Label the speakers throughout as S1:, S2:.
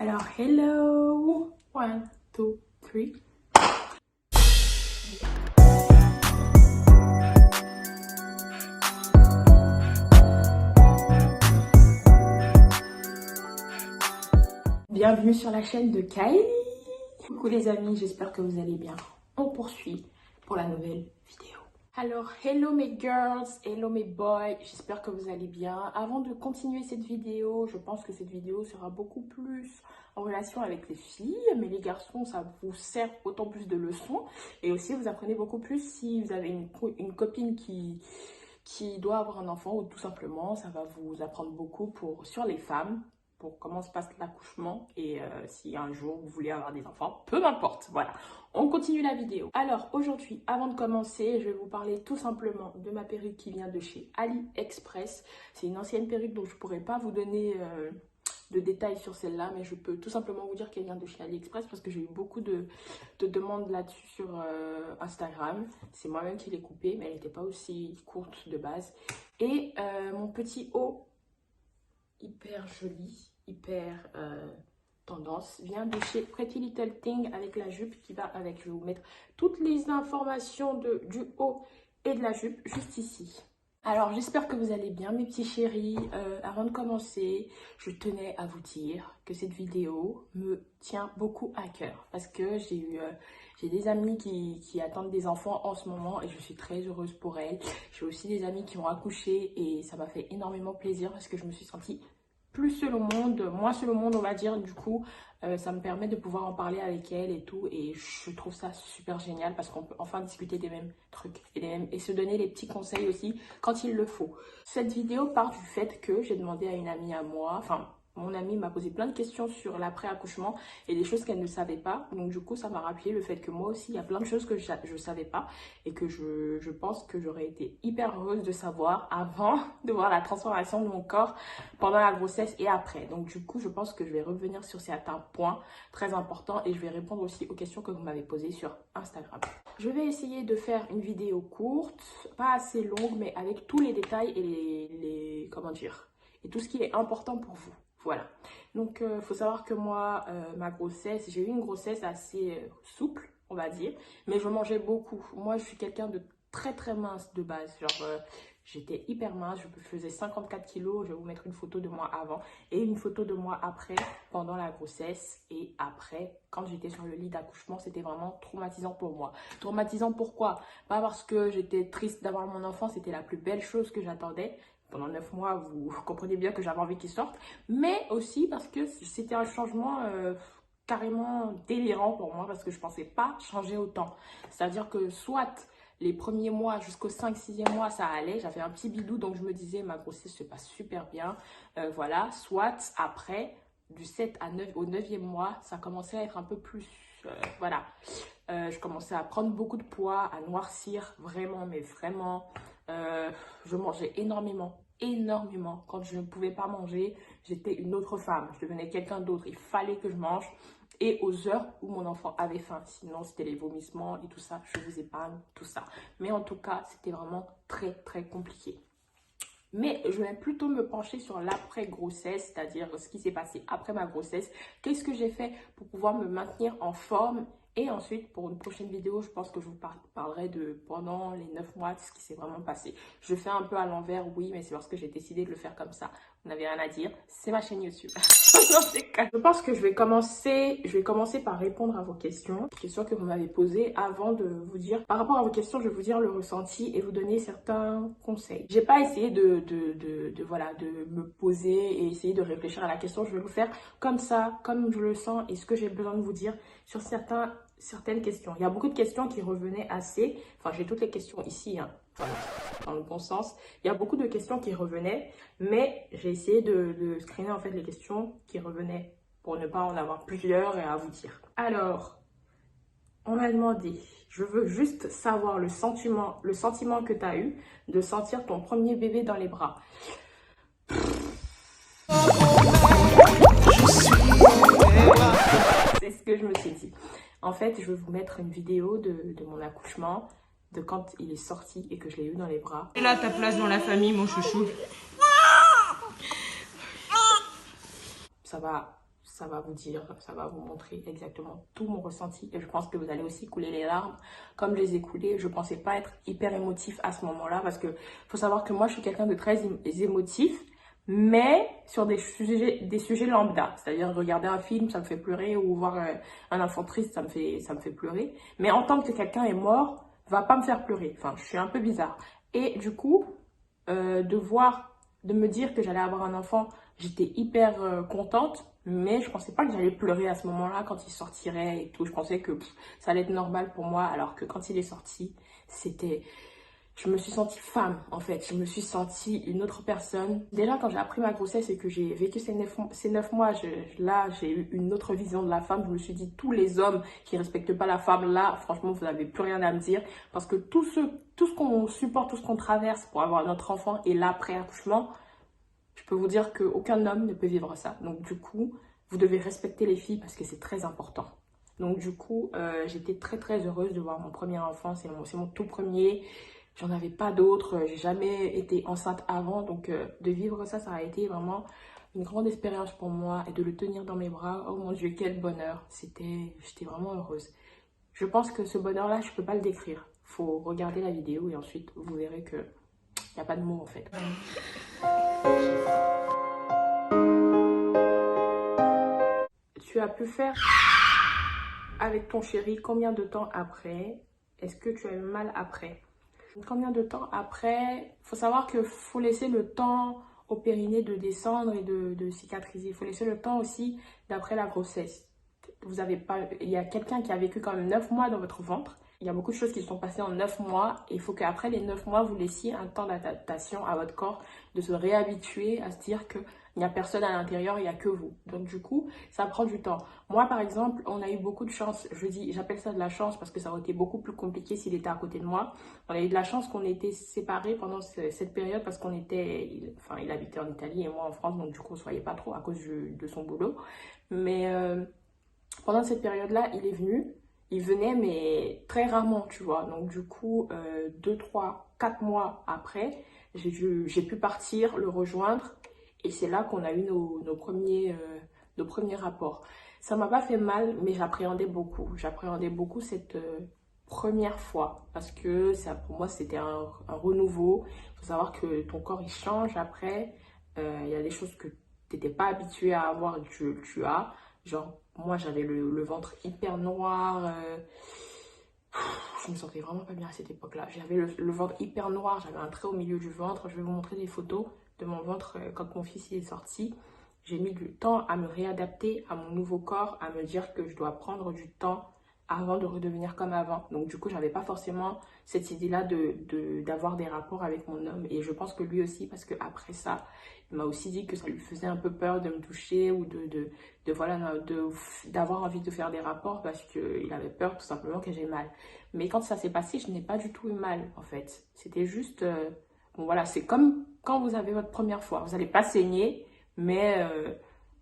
S1: Alors, hello! 1, 2, 3. Bienvenue sur la chaîne de Kylie. Coucou les amis, j'espère que vous allez bien. On poursuit pour la nouvelle vidéo. Alors, hello mes girls, hello mes boys, j'espère que vous allez bien. Avant de continuer cette vidéo, je pense que cette vidéo sera beaucoup plus en relation avec les filles, mais les garçons, ça vous sert autant plus de leçons. Et aussi, vous apprenez beaucoup plus si vous avez une copine qui doit avoir un enfant, ou tout simplement, ça va vous apprendre beaucoup sur les femmes, pour comment se passe l'accouchement et si un jour vous voulez avoir des enfants, peu m'importe. Voilà, on continue la vidéo. Alors aujourd'hui, avant de commencer, je vais vous parler tout simplement de ma perruque qui vient de chez AliExpress. C'est une ancienne perruque, donc je ne pourrais pas vous donner de détails sur celle-là, mais je peux tout simplement vous dire qu'elle vient de chez AliExpress parce que j'ai eu beaucoup de demandes là-dessus sur Instagram. C'est moi-même qui l'ai coupée, mais elle n'était pas aussi courte de base. Et mon petit haut hyper joli, hyper tendance, vient de chez Pretty Little Thing avec la jupe qui va avec. Je vais vous mettre toutes les informations du haut et de la jupe juste ici. Alors j'espère que vous allez bien mes petits chéris. Avant de commencer, je tenais à vous dire que cette vidéo me tient beaucoup à cœur parce que j'ai des amis qui attendent des enfants en ce moment et je suis très heureuse pour elles. J'ai aussi des amis qui ont accouché et ça m'a fait énormément plaisir parce que je me suis sentie plus seule au monde, moins seule au monde on va dire. Du coup ça me permet de pouvoir en parler avec elles et tout, et je trouve ça super génial parce qu'on peut enfin discuter des mêmes trucs et se donner les petits conseils aussi quand il le faut. Cette vidéo part du fait que j'ai demandé à une amie à moi, enfin mon amie m'a posé plein de questions sur l'après-accouchement et des choses qu'elle ne savait pas. Donc du coup, ça m'a rappelé le fait que moi aussi, il y a plein de choses que je ne savais pas et que je pense que j'aurais été hyper heureuse de savoir avant de voir la transformation de mon corps pendant la grossesse et après. Donc du coup, je pense que je vais revenir sur certains points très importants et je vais répondre aussi aux questions que vous m'avez posées sur Instagram. Je vais essayer de faire une vidéo courte, pas assez longue, mais avec tous les détails et comment dire, et tout ce qui est important pour vous. Voilà, donc il faut savoir que moi, ma grossesse, j'ai eu une grossesse assez souple, on va dire, mais je mangeais beaucoup. Moi, je suis quelqu'un de très très mince de base, genre j'étais hyper mince, je faisais 54 kilos, je vais vous mettre une photo de moi avant et une photo de moi après, pendant la grossesse et après, quand j'étais sur le lit d'accouchement, c'était vraiment traumatisant pour moi. Traumatisant pourquoi? Pas parce que j'étais triste d'avoir mon enfant, c'était la plus belle chose que j'attendais. Pendant 9 mois, vous comprenez bien que j'avais envie qu'il sorte. Mais aussi parce que c'était un changement carrément délirant pour moi. Parce que je ne pensais pas changer autant. C'est-à-dire que soit les premiers mois jusqu'au 5-6e mois, ça allait. J'avais un petit bidou, donc je me disais, ma grossesse se passe super bien. Voilà. Soit après, du 7 au 9e mois, ça commençait à être un peu plus... voilà. Je commençais à prendre beaucoup de poids, à noircir vraiment, mais vraiment... je mangeais énormément. Quand je ne pouvais pas manger, j'étais une autre femme. Je devenais quelqu'un d'autre. Il fallait que je mange. Et aux heures où mon enfant avait faim. Sinon, c'était les vomissements et tout ça. Je vous épargne tout ça. Mais en tout cas, c'était vraiment très, très compliqué. Mais je vais plutôt me pencher sur l'après-grossesse, c'est-à-dire ce qui s'est passé après ma grossesse. Qu'est-ce que j'ai fait pour pouvoir me maintenir en forme? Et ensuite, pour une prochaine vidéo, je pense que je vous parlerai de pendant les 9 mois, ce qui s'est vraiment passé. Je fais un peu à l'envers, oui, mais c'est parce que j'ai décidé de le faire comme ça. Vous n'avez rien à dire, c'est ma chaîne YouTube. Je pense que je vais commencer par répondre à vos questions que vous m'avez posées avant de vous dire. Par rapport à vos questions, je vais vous dire le ressenti et vous donner certains conseils. J'ai pas essayé de me poser et essayer de réfléchir à la question. Je vais vous faire comme ça, comme je le sens et ce que j'ai besoin de vous dire sur certaines questions. Il y a beaucoup de questions qui revenaient assez. Enfin, j'ai toutes les questions ici, hein, dans le bon sens. Il y a beaucoup de questions qui revenaient, mais j'ai essayé de screener en fait les questions qui revenaient pour ne pas en avoir plusieurs et à vous dire. Alors, on m'a demandé, je veux juste savoir le sentiment que tu as eu de sentir ton premier bébé dans les bras. C'est ce que je me suis dit. En fait, je vais vous mettre une vidéo de mon accouchement, de quand il est sorti et que je l'ai eu dans les bras.
S2: Et là, ta place dans la famille, mon chouchou.
S1: Ça va ça va vous dire, ça va vous montrer exactement tout mon ressenti. Et je pense que vous allez aussi couler les larmes comme je les ai coulées. Je pensais pas être hyper émotif à ce moment-là parce que faut savoir que moi, je suis quelqu'un de très émotif, mais sur des sujets lambda. C'est-à-dire regarder un film, ça me fait pleurer, ou voir un enfant triste, ça me fait pleurer. Mais entendre que quelqu'un est mort va pas me faire pleurer. Enfin, je suis un peu bizarre. Et du coup, de me dire que j'allais avoir un enfant, j'étais hyper contente, mais je pensais pas que j'allais pleurer à ce moment-là quand il sortirait et tout. Je pensais que ça allait être normal pour moi, alors que quand il est sorti, c'était... Je me suis sentie femme, en fait. Je me suis sentie une autre personne. Déjà, quand j'ai appris ma grossesse et que j'ai vécu ces 9 mois, là, j'ai eu une autre vision de la femme. Je me suis dit, tous les hommes qui respectent pas la femme, là, franchement, vous n'avez plus rien à me dire. Parce que tout ce qu'on supporte, tout ce qu'on traverse pour avoir notre enfant et l'après-accouchement, je peux vous dire qu'aucun homme ne peut vivre ça. Donc, du coup, vous devez respecter les filles parce que c'est très important. Donc, du coup, j'étais très, très heureuse de voir mon premier enfant. C'est mon tout premier. J'en avais pas d'autres, j'ai jamais été enceinte avant, donc de vivre ça, ça a été vraiment une grande expérience pour moi et de le tenir dans mes bras, oh mon Dieu, quel bonheur, j'étais vraiment heureuse. Je pense que ce bonheur-là, je peux pas le décrire. Faut regarder la vidéo et ensuite vous verrez que y a pas de mots en fait. Tu as pu faire avec ton chéri combien de temps après? Est-ce que tu as eu mal après? Combien de temps après? Il faut savoir qu'il faut laisser le temps au périnée de descendre et de cicatriser. Il faut laisser le temps aussi d'après la grossesse. Vous avez pas, il y a quelqu'un qui a vécu quand même 9 mois dans votre ventre. Il y a beaucoup de choses qui se sont passées en 9 mois. Et il faut qu'après les 9 mois, vous laissiez un temps d'adaptation à votre corps, de se réhabituer à se dire qu'il n'y a personne à l'intérieur, il n'y a que vous. Donc du coup, ça prend du temps. Moi, par exemple, on a eu beaucoup de chance. J'appelle ça de la chance parce que ça aurait été beaucoup plus compliqué s'il était à côté de moi. On a eu de la chance qu'on ait été séparés pendant cette période parce qu'on était... il habitait en Italie et moi en France, donc du coup, on ne se voyait pas trop à cause de son boulot. Mais pendant cette période-là, il est venu. Il venait, mais très rarement, tu vois. Donc, du coup, 2, 3, 4 mois après, j'ai pu partir, le rejoindre. Et c'est là qu'on a eu nos premiers rapports. Ça m'a pas fait mal, mais j'appréhendais beaucoup. J'appréhendais beaucoup cette première fois. Parce que ça, pour moi, c'était un renouveau. Il faut savoir que ton corps, il change après. Il y a des choses que tu n'étais pas habitué à avoir et que tu as. Genre, moi, j'avais le ventre hyper noir. Je me sentais vraiment pas bien à cette époque-là. J'avais le ventre hyper noir. J'avais un trait au milieu du ventre. Je vais vous montrer des photos de mon ventre quand mon fils est sorti. J'ai mis du temps à me réadapter à mon nouveau corps, à me dire que je dois prendre du temps avant de redevenir comme avant. Donc du coup, j'avais pas forcément cette idée-là d'avoir des rapports avec mon homme. Et je pense que lui aussi, parce que après ça, il m'a aussi dit que ça lui faisait un peu peur de me toucher ou d'avoir envie de faire des rapports parce qu'il avait peur tout simplement que j'ai mal. Mais quand ça s'est passé, je n'ai pas du tout eu mal en fait. C'était juste, bon voilà, c'est comme quand vous avez votre première fois. Vous n'allez pas saigner, mais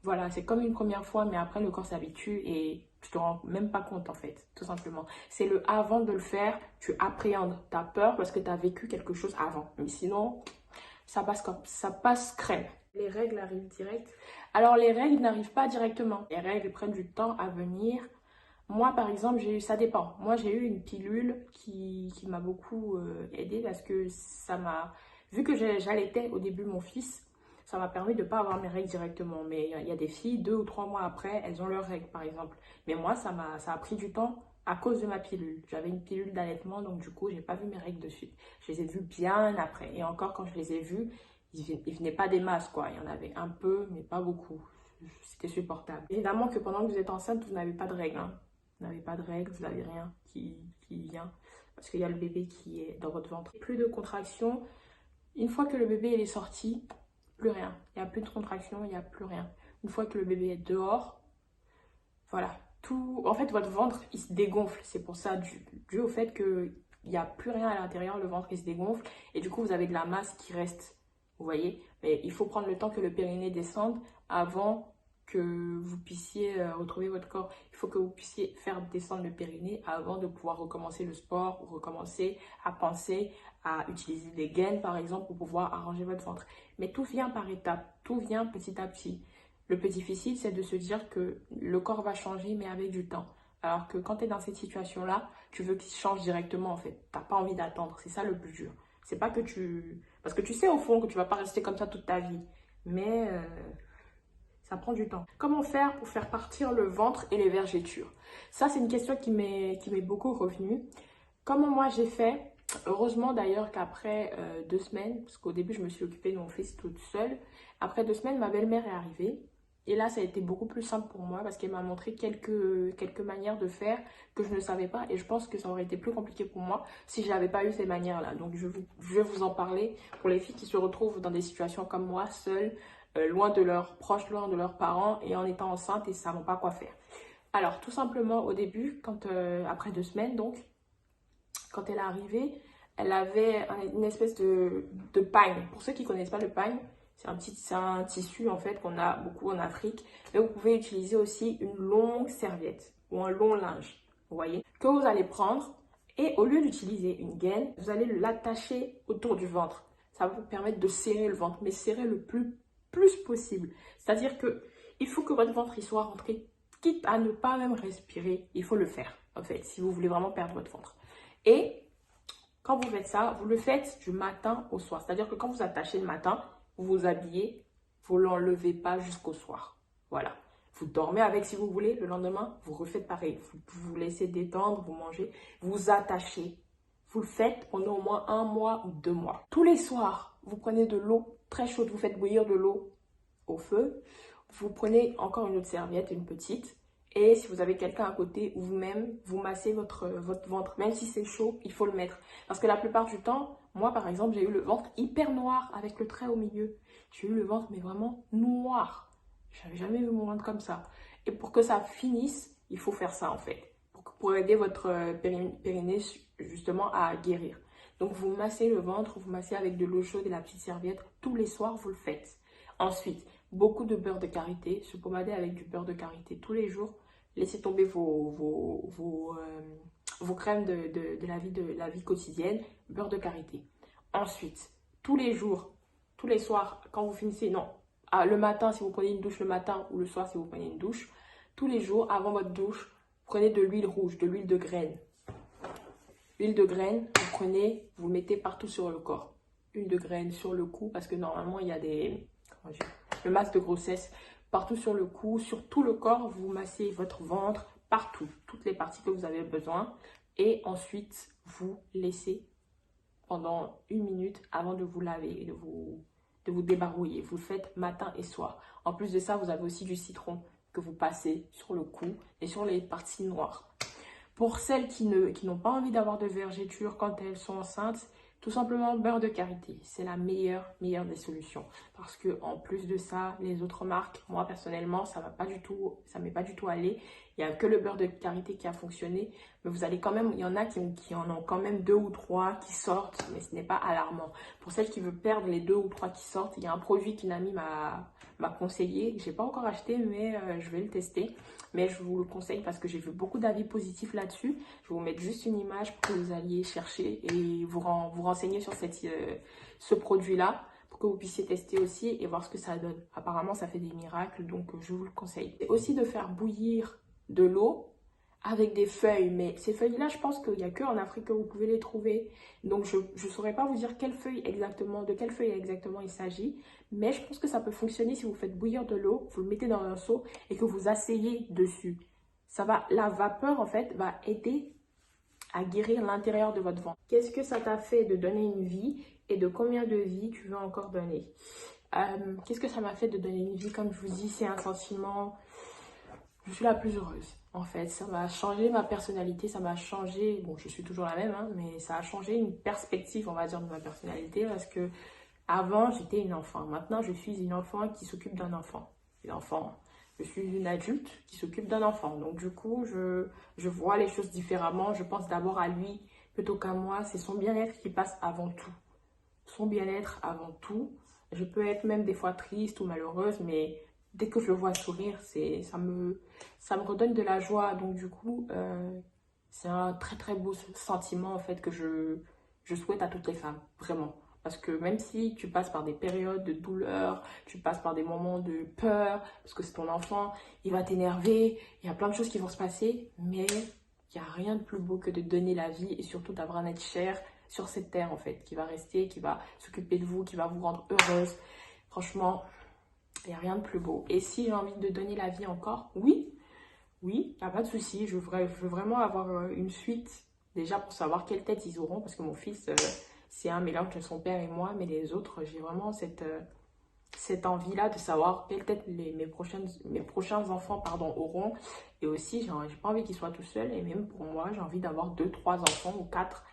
S1: voilà, c'est comme une première fois, mais après le corps s'habitue et tu te rends même pas compte en fait, tout simplement. C'est le avant de le faire, tu appréhendes, tu as peur parce que tu as vécu quelque chose avant. Mais sinon, ça passe crème. Les règles arrivent direct. Alors les règles n'arrivent pas directement. Les règles prennent du temps à venir. Moi, par exemple, ça dépend. Moi, j'ai eu une pilule qui m'a beaucoup aidée parce que vu que j'allaitais au début mon fils, ça m'a permis de ne pas avoir mes règles directement. Mais il y a des filles, 2 ou 3 mois après, elles ont leurs règles, par exemple. Mais moi, ça a pris du temps à cause de ma pilule. J'avais une pilule d'allaitement, donc du coup, j'ai pas vu mes règles de suite. Je les ai vues bien après. Et encore, quand je les ai vues, ils venaient pas des masses, quoi. Il y en avait un peu, mais pas beaucoup. C'était supportable. Évidemment que pendant que vous êtes enceinte, vous n'avez pas de règles, hein. Vous n'avez pas de règles, vous n'avez rien qui vient. Parce qu'il y a le bébé qui est dans votre ventre. Plus de contractions. Une fois que le bébé il est sorti, plus rien. Il n'y a plus de contractions, il n'y a plus rien. Une fois que le bébé est dehors, voilà. En fait, votre ventre, il se dégonfle. C'est pour ça, dû au fait qu'il n'y a plus rien à l'intérieur, le ventre, il se dégonfle. Et du coup, vous avez de la masse qui reste. Vous voyez? Mais il faut prendre le temps que le périnée descende avant que vous puissiez retrouver votre corps. Il faut que vous puissiez faire descendre le périnée avant de pouvoir recommencer le sport ou recommencer à penser à utiliser des gaines, par exemple, pour pouvoir arranger votre ventre. Mais tout vient par étapes, tout vient petit à petit. Le plus difficile, c'est de se dire que le corps va changer, mais avec du temps. Alors que quand tu es dans cette situation-là, tu veux qu'il change directement, en fait. Tu n'as pas envie d'attendre. C'est ça le plus dur. C'est pas que tu... Parce que tu sais au fond que tu vas pas rester comme ça toute ta vie. Mais ça prend du temps. Comment faire pour faire partir le ventre et les vergetures? Ça, c'est une question qui m'est beaucoup revenue. Comment moi j'ai fait? Heureusement d'ailleurs qu'après 2 semaines, parce qu'au début je me suis occupée de mon fils toute seule, après 2 semaines ma belle-mère est arrivée. Et là ça a été beaucoup plus simple pour moi parce qu'elle m'a montré quelques manières de faire que je ne savais pas. Et je pense que ça aurait été plus compliqué pour moi si je n'avais pas eu ces manières-là. Donc je vais vous en parler pour les filles qui se retrouvent dans des situations comme moi, seules, loin de leurs proches, loin de leurs parents et en étant enceinte et ne savant pas quoi faire. Alors tout simplement au début, après 2 semaines donc, quand elle est arrivée, elle avait une espèce de pagne. Pour ceux qui ne connaissent pas le pagne, c'est un tissu en fait qu'on a beaucoup en Afrique. Mais vous pouvez utiliser aussi une longue serviette ou un long linge, vous voyez, que vous allez prendre. Et au lieu d'utiliser une gaine, vous allez l'attacher autour du ventre. Ça va vous permettre de serrer le ventre, mais serrer le plus possible. C'est-à-dire que il faut que votre ventre il soit rentré, quitte à ne pas même respirer. Il faut le faire, en fait, si vous voulez vraiment perdre votre ventre. Et quand vous faites ça, vous le faites du matin au soir. C'est-à-dire que quand vous attachez le matin, vous vous habillez, vous ne l'enlevez pas jusqu'au soir. Voilà. Vous dormez avec si vous voulez. Le lendemain, vous refaites pareil. Vous vous laissez détendre, vous mangez, vous attachez. Vous le faites pendant au moins 1 mois ou 2 mois. Tous les soirs, vous prenez de l'eau très chaude. Vous faites bouillir de l'eau au feu. Vous prenez encore une autre serviette, une petite. Et si vous avez quelqu'un à côté ou vous-même, vous massez votre ventre. Même si c'est chaud, il faut le mettre. Parce que la plupart du temps, moi par exemple, j'ai eu le ventre hyper noir avec le trait au milieu. J'ai eu le ventre mais vraiment noir. J'avais jamais vu mon ventre comme ça. Et pour que ça finisse, il faut faire ça en fait. Pour aider votre périnée justement à guérir. Donc vous massez le ventre, vous massez avec de l'eau chaude et la petite serviette. Tous les soirs, vous le faites. Ensuite, beaucoup de beurre de karité. Se pommader avec du beurre de karité tous les jours. Laissez tomber vos crèmes de la vie quotidienne, beurre de karité. Ensuite, tous les jours, tous les soirs, quand vous finissez, non, le matin si vous prenez une douche le matin ou le soir si vous prenez une douche, tous les jours avant votre douche, prenez de l'huile rouge, de l'huile de graine. L'huile de graine, vous prenez, vous le mettez partout sur le corps. Huile de graine sur le cou parce que normalement il y a le masque de grossesse. Partout sur le cou, sur tout le corps, vous massez votre ventre, partout, toutes les parties que vous avez besoin. Et ensuite, vous laissez pendant 1 minute avant de vous laver et de vous débarouiller. Vous le faites matin et soir. En plus de ça, vous avez aussi du citron que vous passez sur le cou et sur les parties noires. Pour celles qui n'ont pas envie d'avoir de vergetures quand elles sont enceintes, tout simplement beurre de karité, c'est la meilleure des solutions. Parce que en plus de ça, les autres marques, moi personnellement, ça m'est pas du tout allé. Il n'y a que le beurre de karité qui a fonctionné. Mais vous allez quand même, il y en a qui en ont quand même 2 ou 3 qui sortent, mais ce n'est pas alarmant. Pour celles qui veulent perdre les 2 ou 3 qui sortent, il y a un produit qu'une amie m'a conseillé. Je n'ai pas encore acheté, mais je vais le tester. Mais je vous le conseille parce que j'ai vu beaucoup d'avis positifs là-dessus. Je vais vous mettre juste une image pour que vous alliez chercher et vous renseigner sur ce produit-là pour que vous puissiez tester aussi et voir ce que ça donne. Apparemment, ça fait des miracles, donc je vous le conseille. Et aussi de faire bouillir de l'eau avec des feuilles. Mais ces feuilles-là, je pense qu'il n'y a qu'en Afrique que vous pouvez les trouver. Donc, je ne saurais pas vous dire de quelle feuille exactement il s'agit. Mais je pense que ça peut fonctionner si vous faites bouillir de l'eau, vous le mettez dans un seau et que vous asseyez dessus. La vapeur, en fait, va aider à guérir l'intérieur de votre ventre. Qu'est-ce que ça t'a fait de donner une vie et de combien de vies tu veux encore donner? Qu'est-ce que ça m'a fait de donner une vie? Comme je vous dis, c'est un sentiment... Je suis la plus heureuse, en fait. Ça m'a changé ma personnalité, ça m'a changé... Bon, je suis toujours la même, hein, mais ça a changé une perspective, on va dire, de ma personnalité parce que avant, j'étais une enfant. Maintenant, je suis une enfant qui s'occupe d'un enfant. Je suis une adulte qui s'occupe d'un enfant. Donc, du coup, je vois les choses différemment. Je pense d'abord à lui plutôt qu'à moi. C'est son bien-être qui passe avant tout. Son bien-être avant tout. Je peux être même des fois triste ou malheureuse, mais dès que je le vois sourire, ça me redonne de la joie. Donc, du coup, c'est un très, très beau sentiment, en fait, que je souhaite à toutes les femmes. Vraiment. Parce que même si tu passes par des périodes de douleur, tu passes par des moments de peur, parce que c'est ton enfant, il va t'énerver, il y a plein de choses qui vont se passer, mais il n'y a rien de plus beau que de donner la vie et surtout d'avoir un être cher sur cette terre en fait, qui va rester, qui va s'occuper de vous, qui va vous rendre heureuse. Franchement, il n'y a rien de plus beau. Et si j'ai envie de donner la vie encore, oui, il n'y a pas de souci. Je veux vraiment avoir une suite, déjà pour savoir quelle tête ils auront, parce que mon fils, c'est un mélange de son père et moi, mais les autres, j'ai vraiment cette envie-là de savoir quelle tête mes prochains enfants auront. Et aussi, j'ai pas envie qu'ils soient tout seuls, et même pour moi, j'ai envie d'avoir 2, 3 enfants ou 4.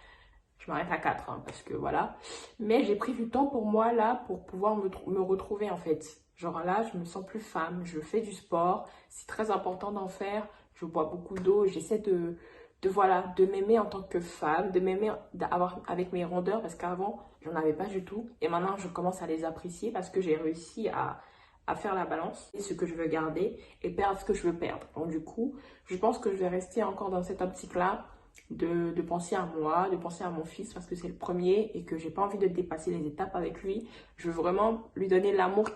S1: Je m'arrête à 4, hein, parce que voilà. Mais j'ai pris du temps pour moi, là, pour pouvoir me retrouver, en fait. Genre là, je me sens plus femme, je fais du sport. C'est très important d'en faire. Je bois beaucoup d'eau. J'essaie voilà, de m'aimer en tant que femme, de m'aimer avec mes rondeurs, parce qu'avant, j'en avais pas du tout. Et maintenant, je commence à les apprécier parce que j'ai réussi à faire la balance, ce que je veux garder et perdre ce que je veux perdre. Donc du coup, je pense que je vais rester encore dans cette optique-là de penser à moi, de penser à mon fils parce que c'est le premier et que j'ai pas envie de dépasser les étapes avec lui. Je veux vraiment lui donner l'amour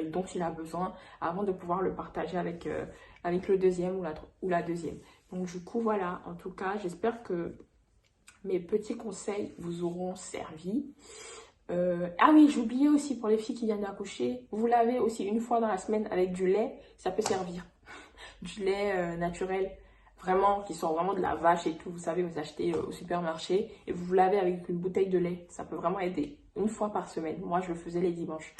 S1: dont il a besoin avant de pouvoir le partager avec le deuxième ou la deuxième. Donc du coup, voilà, en tout cas, j'espère que mes petits conseils vous auront servi. Ah oui, j'ai oublié aussi pour les filles qui viennent d'accoucher, vous lavez aussi une fois dans la semaine avec du lait, ça peut servir. Du lait naturel, vraiment, qui sont vraiment de la vache et tout. Vous savez, vous achetez au supermarché et vous vous lavez avec une bouteille de lait. Ça peut vraiment aider une fois par semaine. Moi, je le faisais les dimanches.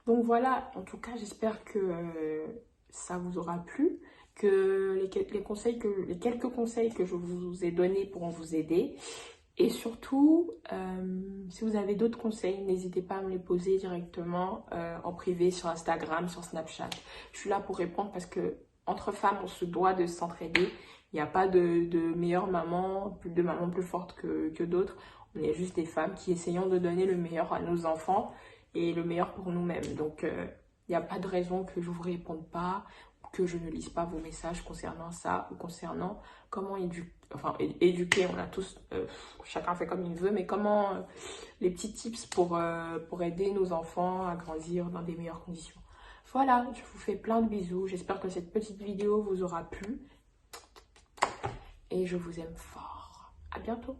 S1: Donc voilà, en tout cas, j'espère que ça vous aura plu, que les quelques conseils que je vous ai donnés pourront vous aider. Et surtout, si vous avez d'autres conseils, n'hésitez pas à me les poser directement en privé sur Instagram, sur Snapchat. Je suis là pour répondre parce que entre femmes, on se doit de s'entraider. Il n'y a pas de meilleure maman, de maman plus forte que d'autres. On est juste des femmes qui essayons de donner le meilleur à nos enfants et le meilleur pour nous-mêmes. Donc, il n'y a pas de raison que je ne vous réponde pas, que je ne lise pas vos messages concernant ça ou concernant comment éduquer. On a tous, chacun fait comme il veut, mais comment les petits tips pour aider nos enfants à grandir dans des meilleures conditions. Voilà, je vous fais plein de bisous. J'espère que cette petite vidéo vous aura plu. Et je vous aime fort. À bientôt.